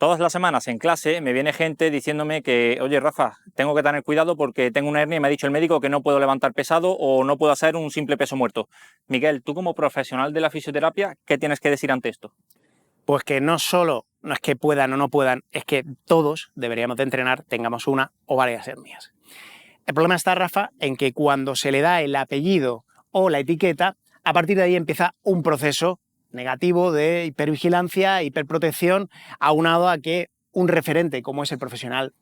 Todas las semanas en clase me viene gente diciéndome que, oye Rafa, tengo que tener cuidado porque tengo una hernia y me ha dicho el médico que no puedo levantar pesado o no puedo hacer un simple peso muerto. Miguel, tú como profesional de la fisioterapia, ¿qué tienes que decir ante esto? Pues que no solo no es que puedan o no puedan, es que todos deberíamos de entrenar, tengamos una o varias hernias. El problema está, Rafa, en que cuando se le da el apellido o la etiqueta, a partir de ahí empieza un proceso negativo de hipervigilancia, hiperprotección, aunado a que un referente como es el profesional,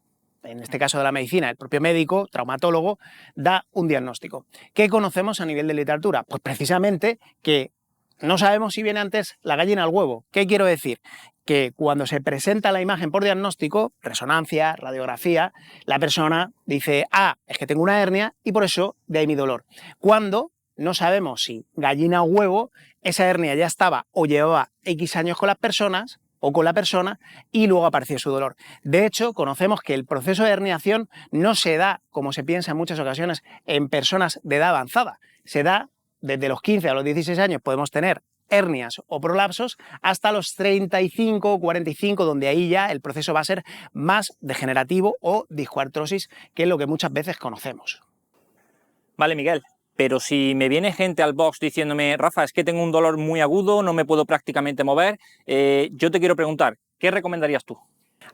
en este caso de la medicina, el propio médico, traumatólogo, da un diagnóstico. ¿Qué conocemos a nivel de literatura? Pues precisamente que no sabemos si viene antes la gallina o el huevo. ¿Qué quiero decir? Que cuando se presenta la imagen por diagnóstico, resonancia, radiografía, la persona dice, es que tengo una hernia y por eso de ahí mi dolor. Cuando no sabemos si gallina o huevo, esa hernia ya estaba o llevaba X años con las personas o con la persona y luego apareció su dolor. De hecho, conocemos que el proceso de herniación no se da, como se piensa en muchas ocasiones, en personas de edad avanzada. Se da desde los 15 a los 16 años, podemos tener hernias o prolapsos hasta los 35 o 45, donde ahí ya el proceso va a ser más degenerativo o discoartrosis, que es lo que muchas veces conocemos. Vale, Miguel, pero si me viene gente al box diciéndome, Rafa, es que tengo un dolor muy agudo, no me puedo prácticamente mover, yo te quiero preguntar, ¿qué recomendarías tú?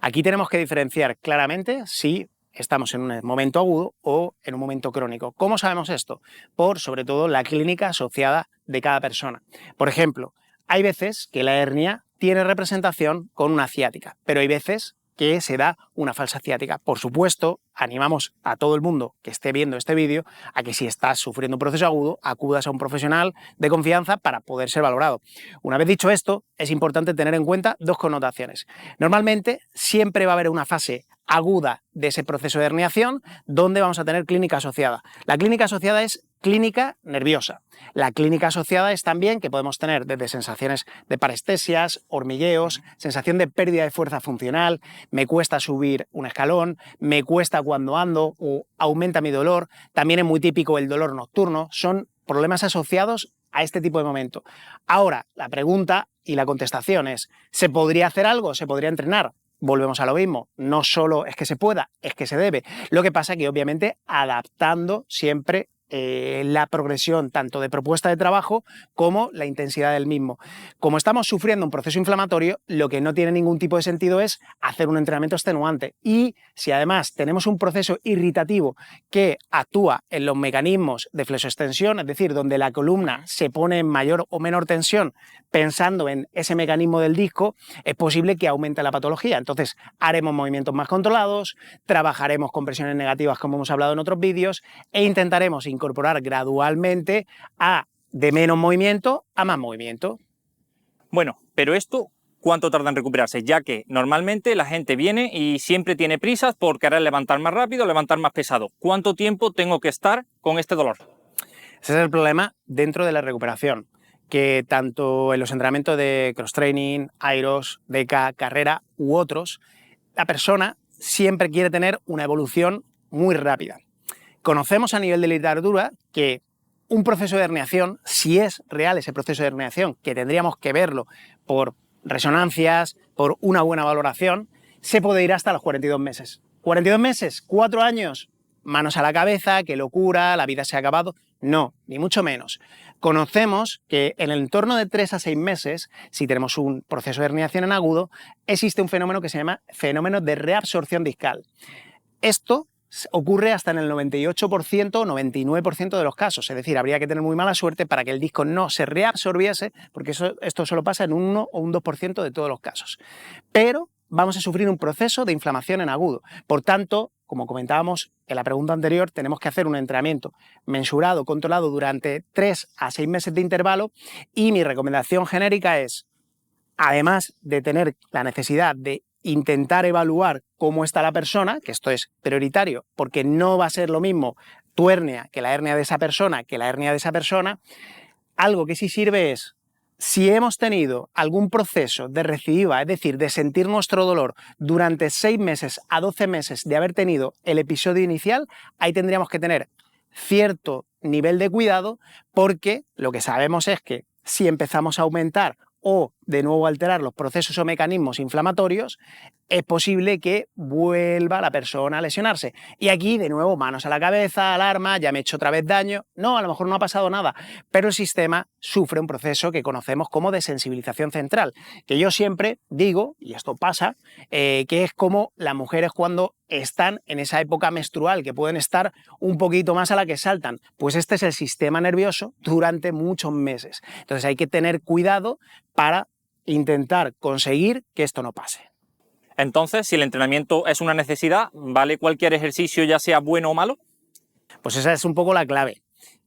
Aquí tenemos que diferenciar claramente si estamos en un momento agudo o en un momento crónico. ¿Cómo sabemos esto? Por, sobre todo, la clínica asociada de cada persona. Por ejemplo, hay veces que la hernia tiene representación con una ciática, pero hay veces que se da una falsa ciática. Por supuesto, animamos a todo el mundo que esté viendo este vídeo a que si estás sufriendo un proceso agudo, acudas a un profesional de confianza para poder ser valorado. Una vez dicho esto, es importante tener en cuenta dos connotaciones. Normalmente, siempre va a haber una fase aguda de ese proceso de herniación donde vamos a tener clínica asociada. La clínica asociada es clínica nerviosa. La clínica asociada es también que podemos tener desde sensaciones de parestesias, hormigueos, sensación de pérdida de fuerza funcional, me cuesta subir un escalón, me cuesta cuando ando o aumenta mi dolor. También es muy típico el dolor nocturno. Son problemas asociados a este tipo de momento. Ahora, la pregunta y la contestación es, ¿se podría hacer algo? ¿Se podría entrenar? Volvemos a lo mismo, no solo es que se pueda, es que se debe. Lo que pasa es que obviamente adaptando siempre la progresión tanto de propuesta de trabajo como la intensidad del mismo. Como estamos sufriendo un proceso inflamatorio, lo que no tiene ningún tipo de sentido es hacer un entrenamiento extenuante. Y si además tenemos un proceso irritativo que actúa en los mecanismos de flexoextensión, es decir, donde la columna se pone en mayor o menor tensión pensando en ese mecanismo del disco, es posible que aumente la patología. Entonces haremos movimientos más controlados, trabajaremos con presiones negativas como hemos hablado en otros vídeos e intentaremos incorporar gradualmente de menos movimiento a más movimiento. Bueno, pero esto, ¿cuánto tarda en recuperarse? Ya que normalmente la gente viene y siempre tiene prisas por querer levantar más rápido, levantar más pesado. ¿Cuánto tiempo tengo que estar con este dolor? Ese es el problema dentro de la recuperación, que tanto en los entrenamientos de cross-training, Airos, DECA, carrera u otros, la persona siempre quiere tener una evolución muy rápida. Conocemos a nivel de literatura que un proceso de herniación, si es real ese proceso de herniación, que tendríamos que verlo por resonancias, por una buena valoración, se puede ir hasta los 42 meses. 42 meses, 4 años, manos a la cabeza, qué locura, la vida se ha acabado. No, ni mucho menos. Conocemos que en el entorno de 3 a 6 meses, si tenemos un proceso de herniación en agudo, existe un fenómeno que se llama fenómeno de reabsorción discal. Esto ocurre hasta en el 98% o 99% de los casos, es decir, habría que tener muy mala suerte para que el disco no se reabsorbiese, porque esto solo pasa en un 1 o un 2% de todos los casos. Pero vamos a sufrir un proceso de inflamación en agudo. Por tanto, como comentábamos en la pregunta anterior, tenemos que hacer un entrenamiento mensurado, controlado durante 3 a 6 meses de intervalo y mi recomendación genérica es, además de tener la necesidad de intentar evaluar cómo está la persona, que esto es prioritario, porque no va a ser lo mismo tu hernia que la hernia de esa persona, algo que sí sirve es, si hemos tenido algún proceso de recidiva, es decir, de sentir nuestro dolor durante 6 meses a 12 meses de haber tenido el episodio inicial, ahí tendríamos que tener cierto nivel de cuidado, porque lo que sabemos es que si empezamos a aumentar o de nuevo alterar los procesos o mecanismos inflamatorios, es posible que vuelva la persona a lesionarse. Y aquí, de nuevo, manos a la cabeza, alarma, ya me he hecho otra vez daño. No, a lo mejor no ha pasado nada, pero el sistema sufre un proceso que conocemos como desensibilización central, que yo siempre digo, y esto pasa, que es como las mujeres cuando están en esa época menstrual, que pueden estar un poquito más a la que saltan. Pues este es el sistema nervioso durante muchos meses. Entonces hay que tener cuidado para intentar conseguir que esto no pase. Entonces, si el entrenamiento es una necesidad, ¿vale cualquier ejercicio, ya sea bueno o malo? Pues esa es un poco la clave,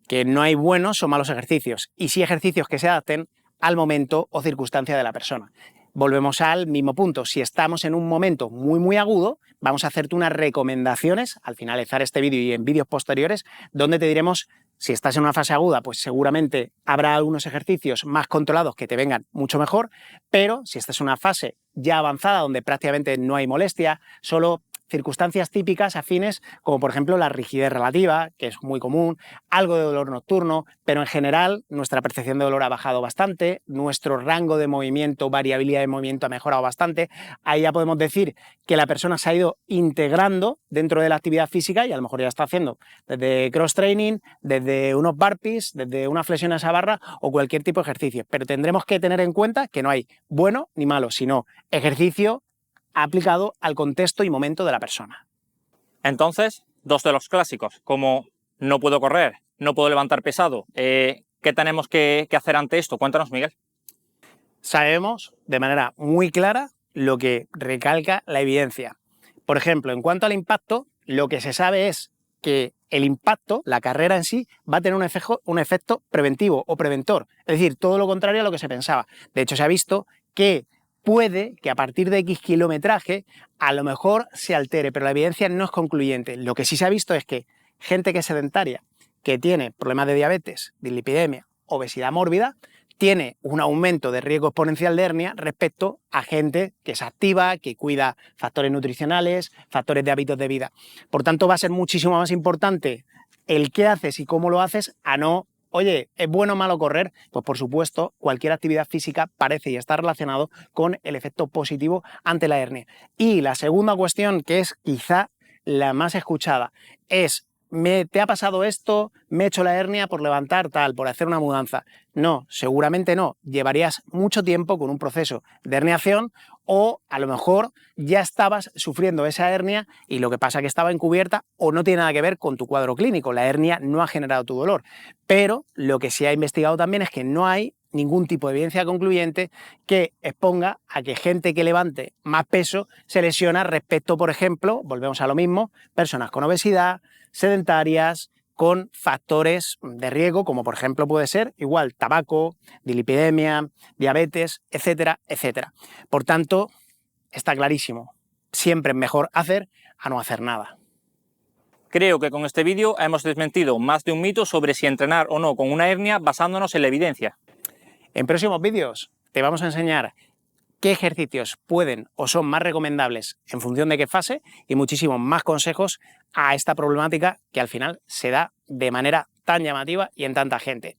que no hay buenos o malos ejercicios, y sí ejercicios que se adapten al momento o circunstancia de la persona. Volvemos al mismo punto, si estamos en un momento muy agudo, vamos a hacerte unas recomendaciones al finalizar este vídeo y en vídeos posteriores, donde te diremos, si estás en una fase aguda, pues seguramente habrá algunos ejercicios más controlados que te vengan mucho mejor, pero si estás en una fase ya avanzada, donde prácticamente no hay molestia, solo circunstancias típicas afines, como por ejemplo la rigidez relativa, que es muy común, algo de dolor nocturno, pero en general nuestra percepción de dolor ha bajado bastante, nuestro rango de movimiento, variabilidad de movimiento ha mejorado bastante. Ahí ya podemos decir que la persona se ha ido integrando dentro de la actividad física y a lo mejor ya está haciendo desde cross training, desde unos burpees, desde una flexión a esa barra o cualquier tipo de ejercicio. Pero tendremos que tener en cuenta que no hay bueno ni malo, sino ejercicio aplicado al contexto y momento de la persona. Entonces, dos de los clásicos, como no puedo correr, no puedo levantar pesado, ¿qué tenemos que hacer ante esto? Cuéntanos, Miguel. Sabemos de manera muy clara lo que recalca la evidencia. Por ejemplo, en cuanto al impacto, lo que se sabe es que el impacto, la carrera en sí, va a tener un efecto preventivo o preventor, es decir, todo lo contrario a lo que se pensaba. De hecho, se ha visto que puede que a partir de X kilometraje a lo mejor se altere, pero la evidencia no es concluyente. Lo que sí se ha visto es que gente que es sedentaria, que tiene problemas de diabetes, dislipidemia, obesidad mórbida, tiene un aumento de riesgo exponencial de hernia respecto a gente que es activa, que cuida factores nutricionales, factores de hábitos de vida. Por tanto, va a ser muchísimo más importante el qué haces y cómo lo haces a no, oye, ¿es bueno o malo correr? Pues por supuesto, cualquier actividad física parece y está relacionado con el efecto positivo ante la hernia. Y la segunda cuestión, que es quizá la más escuchada, es ¿te ha pasado esto? ¿Me he hecho la hernia por levantar tal, por hacer una mudanza? No, seguramente no. Llevarías mucho tiempo con un proceso de herniación o a lo mejor ya estabas sufriendo esa hernia y lo que pasa es que estaba encubierta o no tiene nada que ver con tu cuadro clínico. La hernia no ha generado tu dolor. Pero lo que se ha investigado también es que no hay ningún tipo de evidencia concluyente que exponga a que gente que levante más peso se lesiona respecto, por ejemplo, volvemos a lo mismo, personas con obesidad, sedentarias, con factores de riesgo, como por ejemplo puede ser igual tabaco, dislipidemia, diabetes, etcétera, etcétera. Por tanto, está clarísimo, siempre es mejor hacer a no hacer nada. Creo que con este vídeo hemos desmentido más de un mito sobre si entrenar o no con una hernia basándonos en la evidencia. En próximos vídeos te vamos a enseñar qué ejercicios pueden o son más recomendables en función de qué fase y muchísimos más consejos a esta problemática que al final se da de manera tan llamativa y en tanta gente.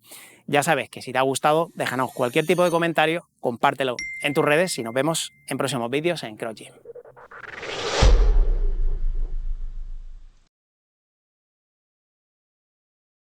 Ya sabes que si te ha gustado, déjanos cualquier tipo de comentario, compártelo en tus redes y nos vemos en próximos vídeos en CrossGym.